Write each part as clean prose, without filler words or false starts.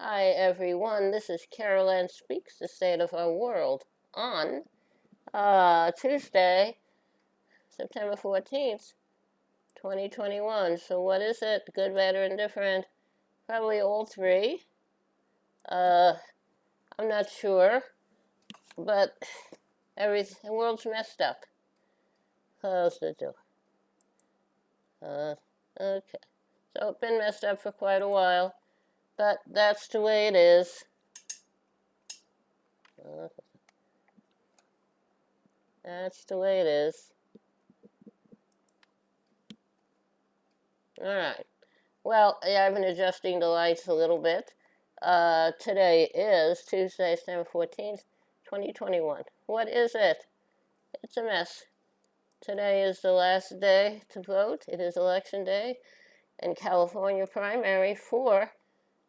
Hi everyone, this is Carol Ann Speaks, the state of our world, on Tuesday, September 14th, 2021. So what is it? Good, bad, or indifferent? Probably all three. I'm not sure, but the world's messed up. Close the door. Okay. So it's been messed up for quite a while, but that's the way it is. That's the way it is. All right. Well, yeah, I've been adjusting the lights a little bit. Today is Tuesday, September 14th, 2021. What is it? It's a mess. Today is the last day to vote. It is election day in California primary for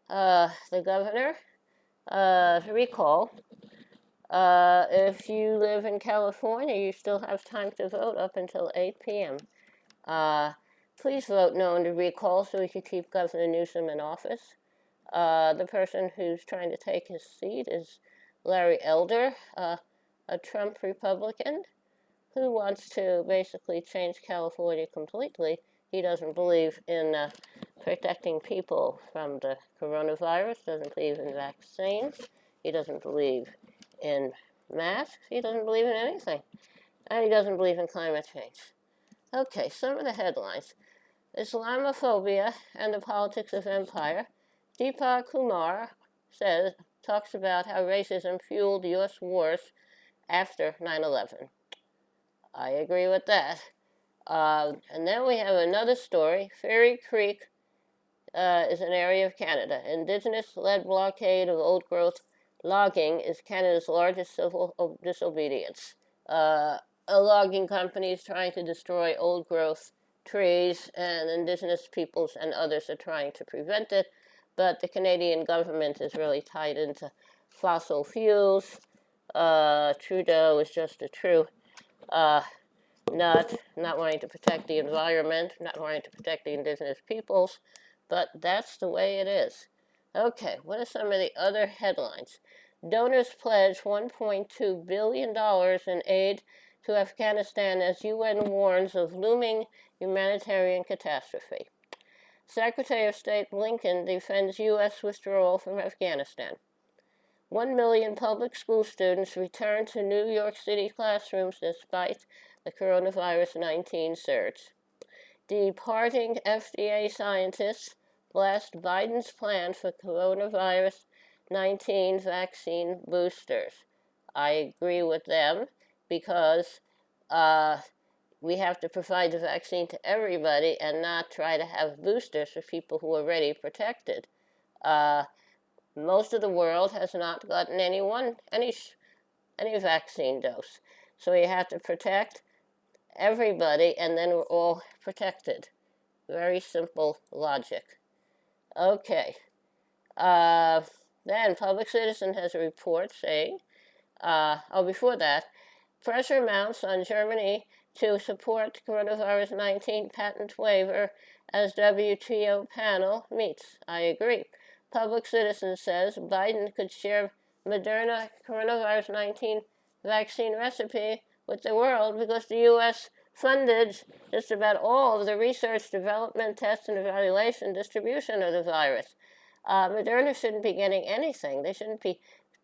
the governor. Recall, if you live in California, you still have time to vote up until 8 p.m. Please vote no on the recall so we can keep Governor Newsom in office. The person who's trying to take his seat is Larry Elder, a Trump Republican who wants to basically change California completely. He doesn't believe in protecting people from the coronavirus, doesn't believe in vaccines, he doesn't believe in masks, he doesn't believe in anything, and he doesn't believe in climate change. Okay, some of the headlines. Islamophobia and the Politics of Empire. Deepak Kumar talks about how racism fueled U.S. wars after 9/11. I agree with that. And then we have another story. Fairy Creek is an area of Canada. Indigenous-led blockade of old-growth logging is Canada's largest civil disobedience. A logging company is trying to destroy old-growth trees, and Indigenous peoples and others are trying to prevent it, but the Canadian government is really tied into fossil fuels. Trudeau is just a true not wanting to protect the environment, not wanting to protect the Indigenous peoples, but that's the way it is. Okay, what are some of the other headlines? Donors pledge $1.2 billion in aid to Afghanistan as UN warns of looming humanitarian catastrophe. Secretary of State Blinken defends U.S. withdrawal from Afghanistan. 1 million public school students return to New York City classrooms despite the coronavirus 19 surge. Departing FDA scientists blast Biden's plan for coronavirus 19 vaccine boosters. I agree with them because we have to provide the vaccine to everybody and not try to have boosters for people who are already protected. Most of the world has not gotten any vaccine dose. So you have to protect everybody, and then we're all protected. Very simple logic. Okay. Then Public Citizen has a report saying, before that, pressure mounts on Germany to support coronavirus 19 patent waiver as WTO panel meets. I agree. Public Citizen says Biden could share Moderna coronavirus 19 vaccine recipe with the world because the U.S. funded just about all of the research, development, test, and evaluation distribution of the virus. Moderna shouldn't be getting anything. They shouldn't be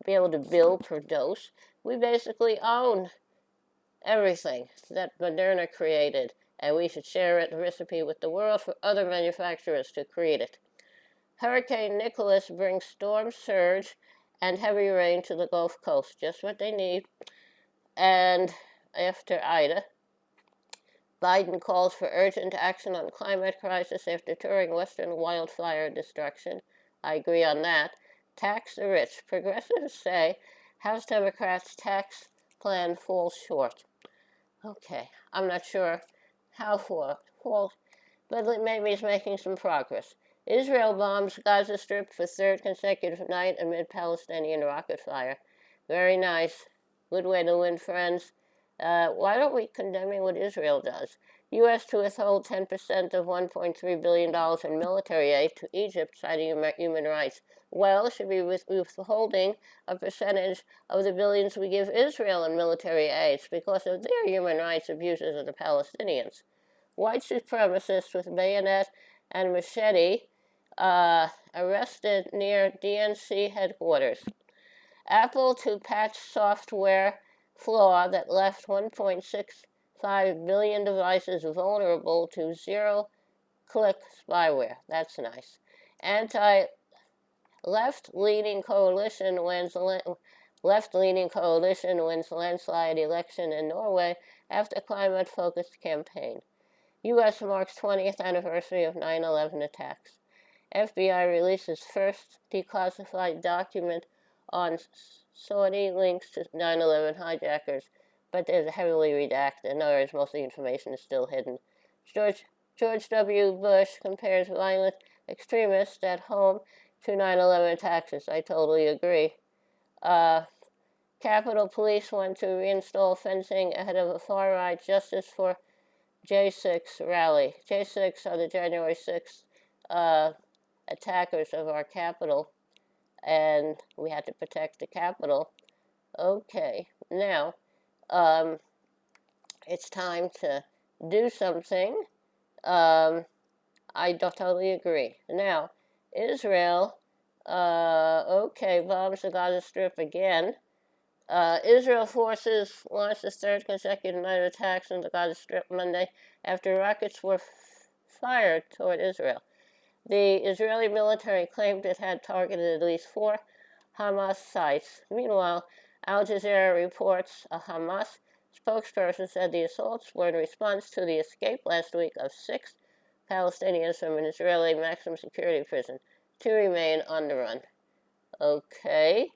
able to bill per dose. We basically own everything that Moderna created, and we should share the recipe with the world for other manufacturers to create it. Hurricane Nicholas brings storm surge and heavy rain to the Gulf Coast, just what they need. And after Ida, Biden calls for urgent action on climate crisis after touring Western wildfire destruction. I agree on that. Tax the rich. Progressives say House Democrats' tax plan falls short. Okay, I'm not sure how far, but maybe it's making some progress. Israel bombs Gaza Strip for third consecutive night amid Palestinian rocket fire. Very nice. Good way to win friends. Why don't we condemning what Israel does? U.S. to withhold 10% of $1.3 billion in military aid to Egypt, citing human rights. Well, should be withholding a percentage of the billions we give Israel in military aid because of their human rights abuses of the Palestinians. White supremacists with bayonet and machete arrested near DNC headquarters. Apple to patch software flaw that left 1.65 billion devices vulnerable to zero-click spyware. That's nice. Anti-left-leaning coalition wins landslide election in Norway after climate-focused campaign. U.S. marks 20th anniversary of 9/11 attacks. FBI releases first declassified document on Saudi links to 9/11 hijackers, but there's heavily redacted. In other words, most of the information is still hidden. George W. Bush compares violent extremists at home to 9/11 attackers. I totally agree. Capitol Police want to reinstall fencing ahead of a far-right Justice for J6 rally. J6 are the January 6th attackers of our Capitol, and we had to protect the Capitol. Okay, now it's time to do something. I totally agree. Now, Israel, okay, bombs the Gaza Strip again. Israel forces launched the third consecutive night of attacks on the Gaza Strip Monday after rockets were fired toward Israel. The Israeli military claimed it had targeted at least 4 Hamas sites. Meanwhile, Al Jazeera reports a Hamas spokesperson said the assaults were in response to the escape last week of 6 Palestinians from an Israeli maximum security prison. 2 remain on the run. Okay.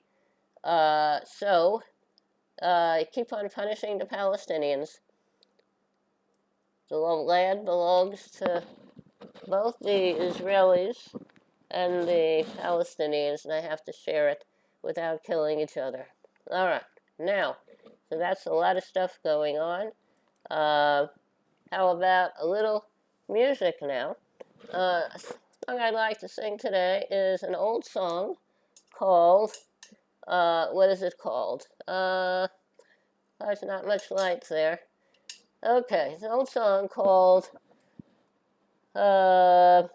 Keep on punishing the Palestinians. The land belongs to both the Israelis and the Palestinians, and I have to share it without killing each other. All right, now, so that's a lot of stuff going on. How about a little music now? A song I'd like to sing today is an old song called, what is it called? There's not much light there. Okay, it's an old song called Down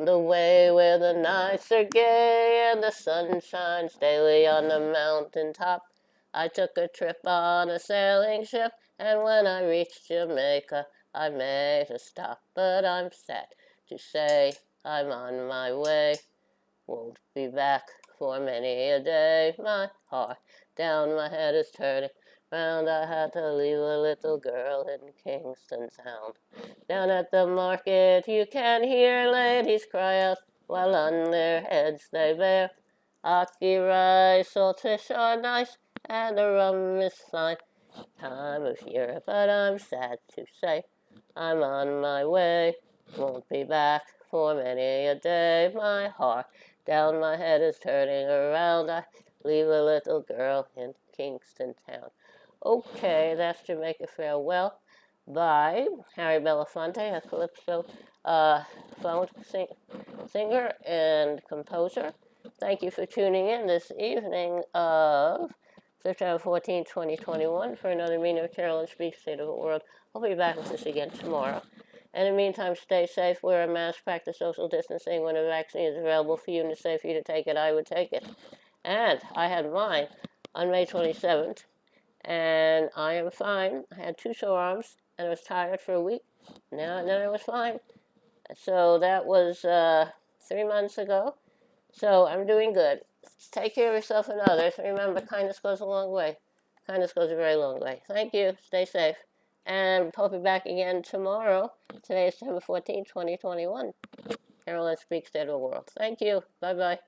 the way where the nights are gay and the sun shines daily on the mountain top. I took a trip on a sailing ship, and when I reached Jamaica, I made a stop. But I'm sad to say I'm on my way. Won't be back for many a day. My heart down my head is turning round. I had to leave a little girl in Kingston Town. Down at the market you can hear ladies cry out while on their heads they bear ackee rice, saltfish are nice, and the rum is fine. Time of year, but I'm sad to say I'm on my way. Won't be back for many a day. My heart down my head is turning around. I leave a little girl in Kingston Town. Okay, that's Jamaica Farewell by Harry Belafonte, a calypso singer and composer. Thank you for tuning in this evening of September 14, 2021 for another Mina Carolyn Speaks State of the World. I'll be back with this again tomorrow. In the meantime, stay safe, wear a mask, practice social distancing. When a vaccine is available for you and it's safe for you to take it, I would take it. And I had mine on May 27th, and I am fine. I had 2 sore arms, and I was tired for a week. Then I was fine. So that was 3 months ago. So I'm doing good. Take care of yourself and others. Remember, kindness goes a long way. Kindness goes a very long way. Thank you. Stay safe. And I'll be back again tomorrow. Today is September 14, 2021. Carolyn Speaks State of the World. Thank you. Bye-bye.